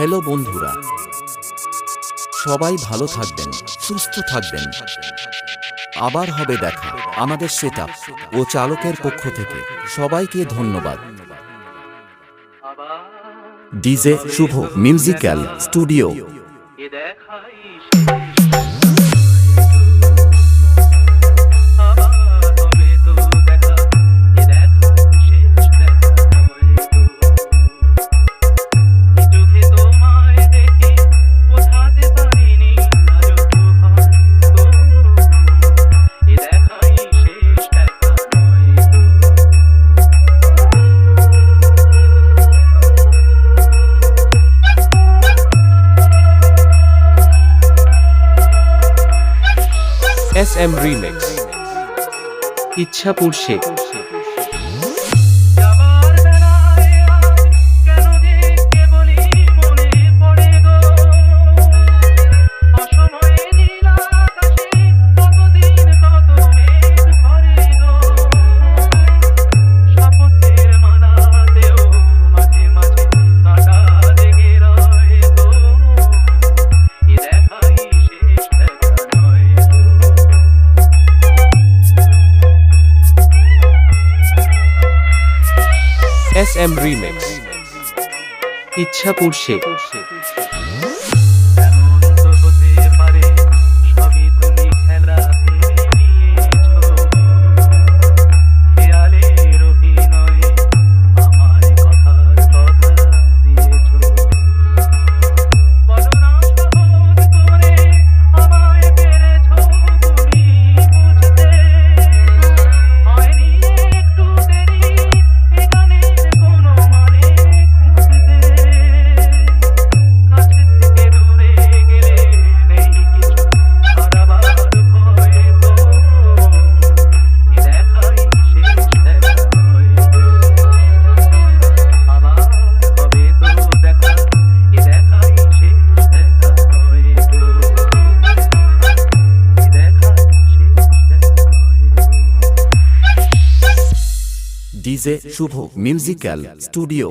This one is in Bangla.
হ্যালো বন্ধুরা, সবাই ভালো থাকবেন, সুস্থ থাকবেন। আবার হবে দেখা। আমাদের সেটআপ ও চালকের পক্ষ থেকে সবাইকে ধন্যবাদ। DJ Shubho musical studio. SM Remix Ichhapur Sheikh. SM Remix Ichhapur Sheikh. DJ Shubho musical studio.